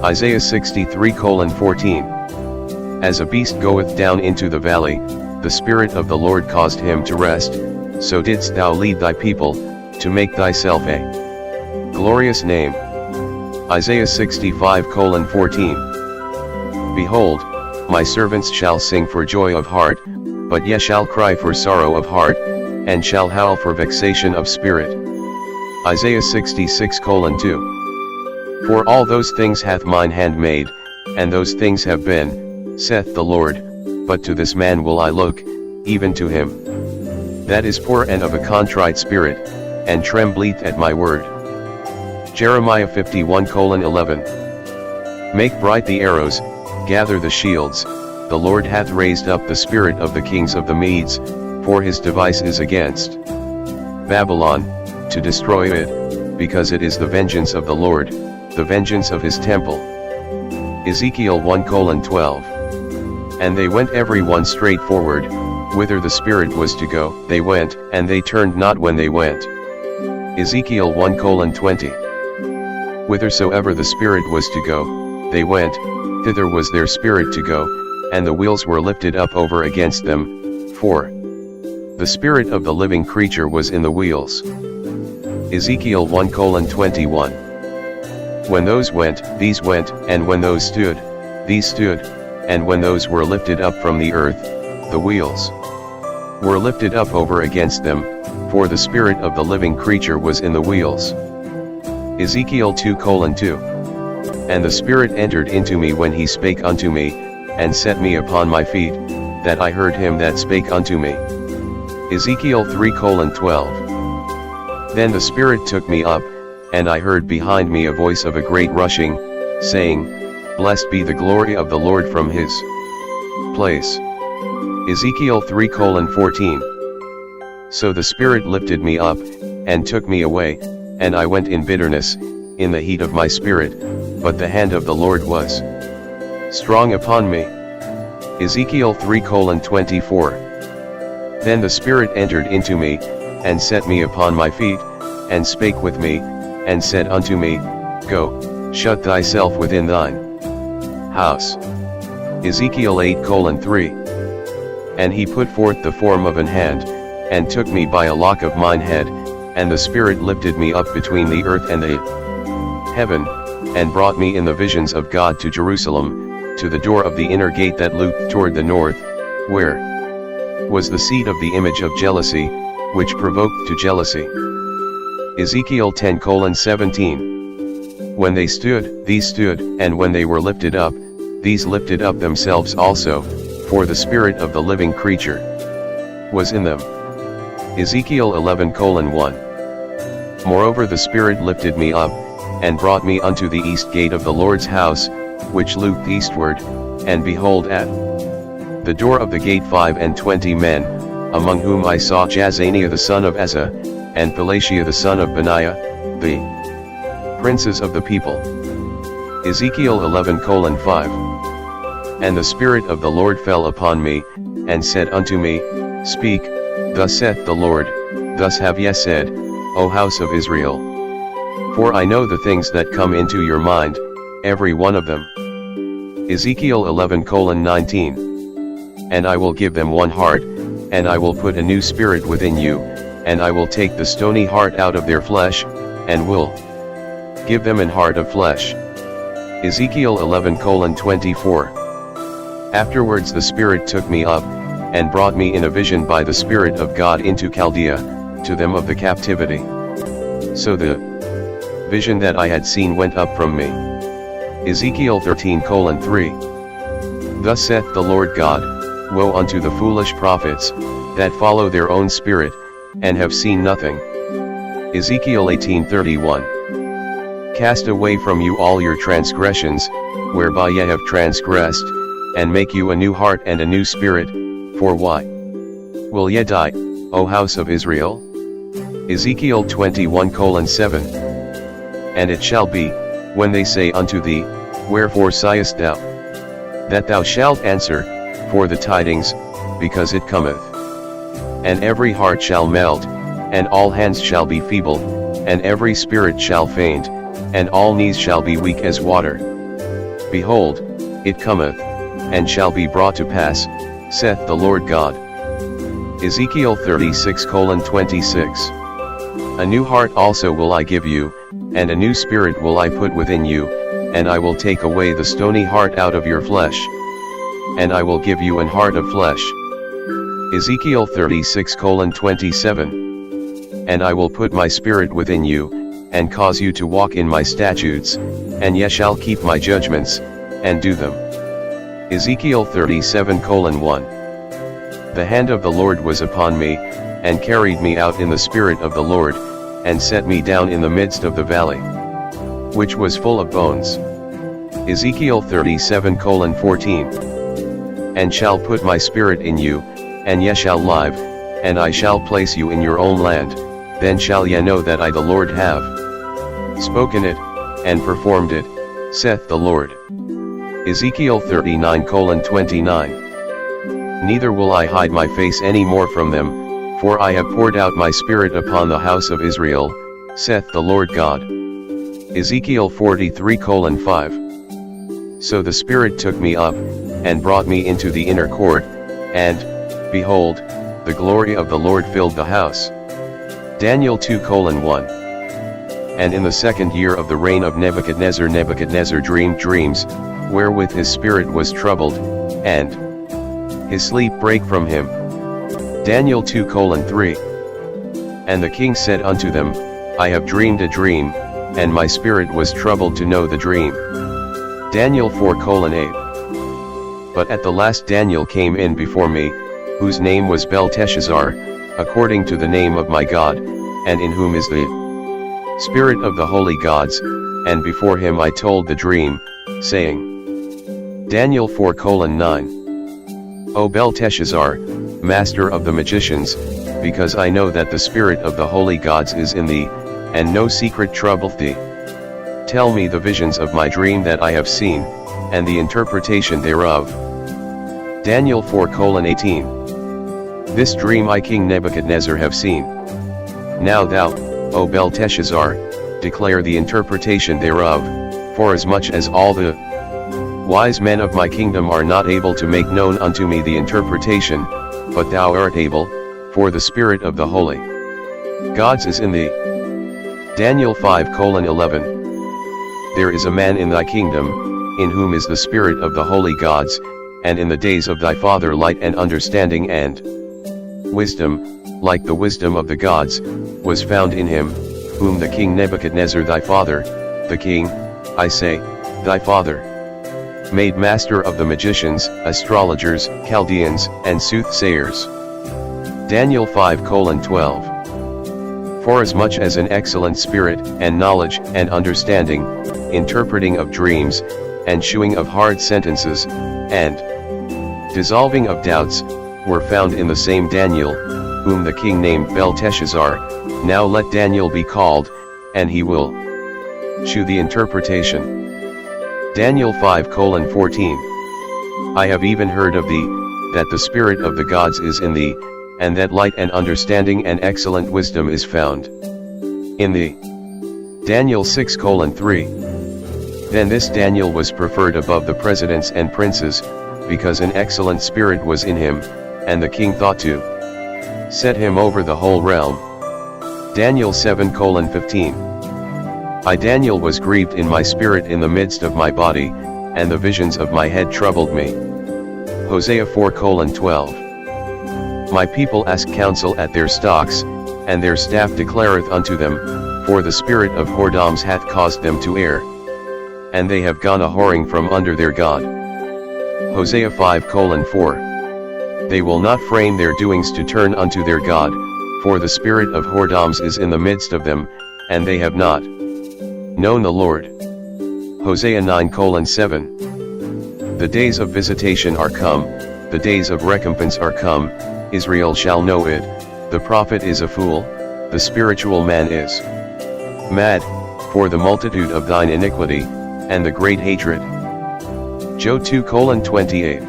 Isaiah 63:14. As a beast goeth down into the valley, the Spirit of the Lord caused him to rest, so didst thou lead thy people, to make thyself a glorious name. Isaiah 65:14. Behold, my servants shall sing for joy of heart, but ye shall cry for sorrow of heart, and shall howl for vexation of spirit. Isaiah 66:2. For all those things hath mine hand made, and those things have been, saith the Lord, but to this man will I look, even to him that is poor and of a contrite spirit, and trembleth at my word. Jeremiah 51:11. Make bright the arrows, gather the shields, the Lord hath raised up the spirit of the kings of the Medes, for his device is against Babylon, to destroy it, because it is the vengeance of the Lord, the vengeance of his temple. Ezekiel 1:12. And they went every one straight forward, whither the Spirit was to go, they went, and they turned not when they went. Ezekiel 1:20. Whithersoever the Spirit was to go, they went, thither was their spirit to go, and the wheels were lifted up over against them, for the Spirit of the living creature was in the wheels. Ezekiel 1:21. When those went, these went, and when those stood, these stood, and when those were lifted up from the earth, the wheels were lifted up over against them, for the Spirit of the living creature was in the wheels. Ezekiel 2:2. And the Spirit entered into me when he spake unto me, and set me upon my feet, that I heard him that spake unto me. Ezekiel 3:12. Then the Spirit took me up, and I heard behind me a voice of a great rushing, saying, Blessed be the glory of the Lord from his place. Ezekiel 3:14. So the Spirit lifted me up, and took me away, and I went in bitterness, in the heat of my spirit, but the hand of the Lord was strong upon me. Ezekiel 3:24. Then the Spirit entered into me, and set me upon my feet, and spake with me, and said unto me, Go, shut thyself within thine house. Ezekiel 8:3. And he put forth the form of an hand, and took me by a lock of mine head, and the Spirit lifted me up between the earth and the heaven, and brought me in the visions of God to Jerusalem, to the door of the inner gate that looked toward the north, where was the seat of the image of jealousy, which provoked to jealousy. Ezekiel 10:17. When they stood, these stood, and when they were lifted up, these lifted up themselves also, for the Spirit of the living creature was in them. Ezekiel 11:1. Moreover the Spirit lifted me up, and brought me unto the east gate of the Lord's house, which looked eastward, and behold at the door of the gate 25 men, among whom I saw Jaazaniah the son of Asa, and Pelatiah the son of Benaiah, the princes of the people. Ezekiel 11:5. And the Spirit of the Lord fell upon me, and said unto me, Speak, thus saith the Lord, thus have ye said, O house of Israel. For I know the things that come into your mind, every one of them. Ezekiel 11:19. And I will give them one heart, and I will put a new spirit within you, and I will take the stony heart out of their flesh, and will give them an heart of flesh. Ezekiel 11:24. Afterwards the Spirit took me up, and brought me in a vision by the Spirit of God into Chaldea, to them of the captivity. So the vision that I had seen went up from me. Ezekiel 13:3. Thus saith the Lord God, Woe unto the foolish prophets, that follow their own spirit, and have seen nothing. Ezekiel 18:31. Cast away from you all your transgressions, whereby ye have transgressed, and make you a new heart and a new spirit, for why will ye die, O house of Israel? Ezekiel 21:7. And it shall be, when they say unto thee, Wherefore sighest thou? That thou shalt answer, For the tidings, because it cometh. And every heart shall melt, and all hands shall be feeble, and every spirit shall faint, and all knees shall be weak as water. Behold, it cometh, and shall be brought to pass, saith the Lord God. Ezekiel 36:26. A new heart also will I give you, and a new spirit will I put within you, and I will take away the stony heart out of your flesh, and I will give you an heart of flesh. Ezekiel 36:27. And I will put my spirit within you, and cause you to walk in my statutes, and ye shall keep my judgments, and do them. Ezekiel 37:1. The hand of the Lord was upon me, and carried me out in the spirit of the Lord, and set me down in the midst of the valley, which was full of bones. Ezekiel 37:14. And shall put my spirit in you, and ye shall live, and I shall place you in your own land, then shall ye know that I the Lord have spoken it, and performed it, saith the Lord. Ezekiel 39:29. Neither will I hide my face any more from them, for I have poured out my spirit upon the house of Israel, saith the Lord God. Ezekiel 43:5. So the Spirit took me up, and brought me into the inner court, and, behold, the glory of the Lord filled the house. Daniel 2:1. And in the 2nd year of the reign of Nebuchadnezzar dreamed dreams, wherewith his spirit was troubled, and his sleep brake from him. Daniel 2:3. And the king said unto them, I have dreamed a dream, and my spirit was troubled to know the dream. Daniel 4:8. But at the last Daniel came in before me, whose name was Belteshazzar, according to the name of my God, and in whom is the Spirit of the holy gods, and before him I told the dream, saying. Daniel 4:9. O Belteshazzar, master of the magicians, because I know that the spirit of the holy gods is in thee, and no secret troubleth thee. Tell me the visions of my dream that I have seen, and the interpretation thereof. Daniel 4:18. This dream I King Nebuchadnezzar have seen. Now thou, O Belteshazzar, declare the interpretation thereof, forasmuch as all the wise men of my kingdom are not able to make known unto me the interpretation, but thou art able, for the spirit of the holy gods is in thee. Daniel 5:11. There is a man in thy kingdom, in whom is the spirit of the holy gods, and in the days of thy father light and understanding and wisdom, like the wisdom of the gods, was found in him, whom the king Nebuchadnezzar thy father, the king, I say, thy father, made master of the magicians, astrologers, Chaldeans, and soothsayers. Daniel 5:12. Forasmuch as an excellent spirit, and knowledge, and understanding, interpreting of dreams, and shewing of hard sentences, and dissolving of doubts, were found in the same Daniel, whom the king named Belteshazzar. Now let Daniel be called, and he will shew the interpretation. Daniel 5:14. I have even heard of thee, that the spirit of the gods is in thee, and that light and understanding and excellent wisdom is found in thee. Daniel 6:3. Then this Daniel was preferred above the presidents and princes, because an excellent spirit was in him, and the king thought to set him over the whole realm. Daniel 7:15. I Daniel was grieved in my spirit in the midst of my body, and the visions of my head troubled me. Hosea 4:12. My people ask counsel at their stocks, and their staff declareth unto them, for the spirit of whoredoms hath caused them to err, and they have gone a whoring from under their God. Hosea 5:4. They will not frame their doings to turn unto their God, for the spirit of whoredoms is in the midst of them, and they have not known the Lord. Hosea 9:7. The days of visitation are come, the days of recompense are come, Israel shall know it, the prophet is a fool, the spiritual man is mad, for the multitude of thine iniquity, and the great hatred. Job 2:28.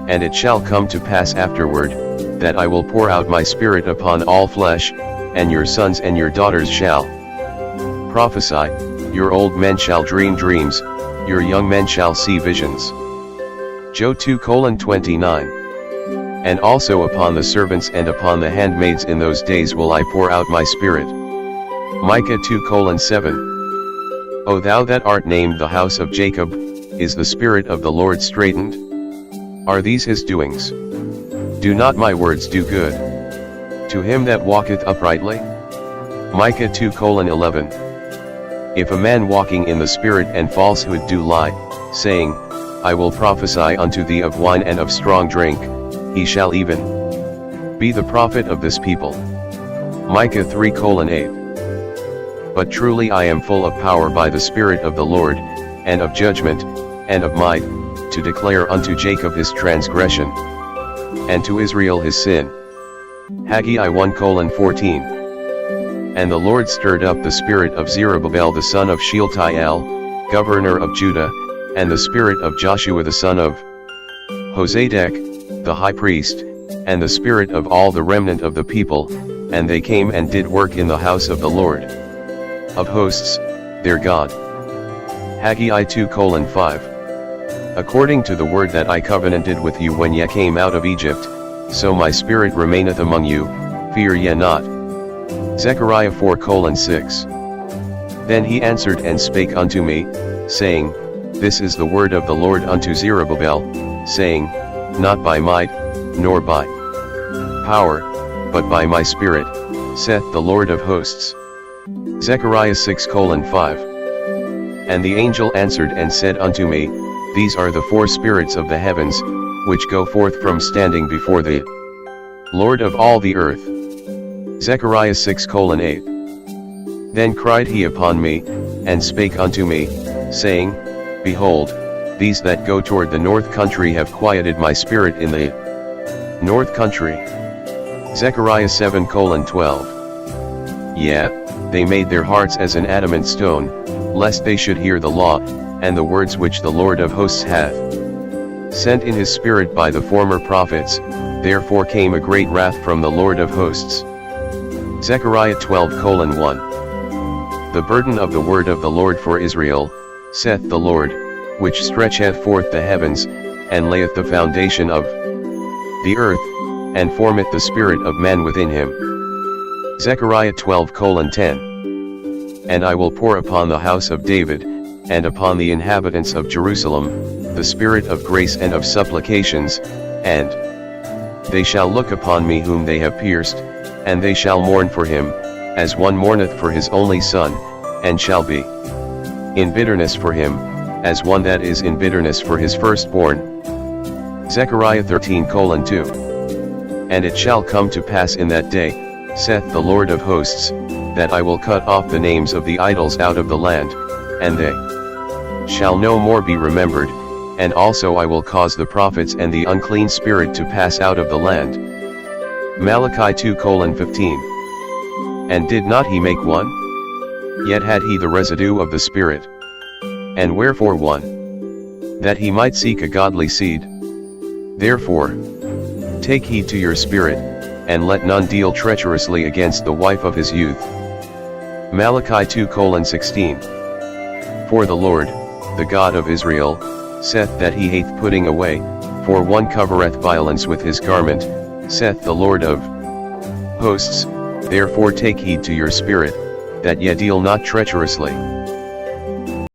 And it shall come to pass afterward, that I will pour out my spirit upon all flesh, and your sons and your daughters shall prophesy, Your old men shall dream dreams, your young men shall see visions. Job 2:29. And also upon the servants and upon the handmaids in those days will I pour out my spirit. Micah 2:7. O thou that art named the house of Jacob, is the spirit of the Lord straitened? Are these his doings? Do not my words do good to him that walketh uprightly? Micah 2:11. If a man walking in the spirit and falsehood do lie, saying, I will prophesy unto thee of wine and of strong drink, he shall even be the prophet of this people. Micah 3:8. But truly I am full of power by the Spirit of the Lord, and of judgment, and of might, to declare unto Jacob his transgression, and to Israel his sin. Haggai 1:14. And the Lord stirred up the spirit of Zerubbabel the son of Shealtiel, governor of Judah, and the spirit of Joshua the son of Josedek, the high priest, and the spirit of all the remnant of the people, and they came and did work in the house of the Lord of hosts, their God. Haggai 2:5. According to the word that I covenanted with you when ye came out of Egypt, so my spirit remaineth among you, fear ye not. Zechariah 4:6. Then he answered and spake unto me, saying, This is the word of the Lord unto Zerubbabel, saying, Not by might, nor by power, but by my spirit, saith the Lord of hosts. Zechariah 6:5. And the angel answered and said unto me, These are the four spirits of the heavens, which go forth from standing before the Lord of all the earth. Zechariah 6:8. Then cried he upon me, and spake unto me, saying, Behold, these that go toward the north country have quieted my spirit in the north country. Zechariah 7:12. Yea, they made their hearts as an adamant stone, lest they should hear the law, and the words which the Lord of hosts hath sent in his spirit by the former prophets, therefore came a great wrath from the Lord of hosts. Zechariah 12:1. The burden of the word of the Lord for Israel, saith the Lord, which stretcheth forth the heavens, and layeth the foundation of the earth, and formeth the spirit of man within him. Zechariah 12:10. And I will pour upon the house of David, and upon the inhabitants of Jerusalem, the spirit of grace and of supplications, and they shall look upon me whom they have pierced, and they shall mourn for him, as one mourneth for his only son, and shall be in bitterness for him, as one that is in bitterness for his firstborn. Zechariah 13:2. And it shall come to pass in that day, saith the Lord of hosts, that I will cut off the names of the idols out of the land, and they shall no more be remembered, and also I will cause the prophets and the unclean spirit to pass out of the land. Malachi 2:15. And did not he make one? Yet had he the residue of the Spirit. And wherefore one? That he might seek a godly seed. Therefore, take heed to your spirit, and let none deal treacherously against the wife of his youth. Malachi 2:16. For the Lord, the God of Israel, saith that he hateth putting away, for one covereth violence with his garment, saith the Lord of hosts. Therefore take heed to your spirit, that ye deal not treacherously.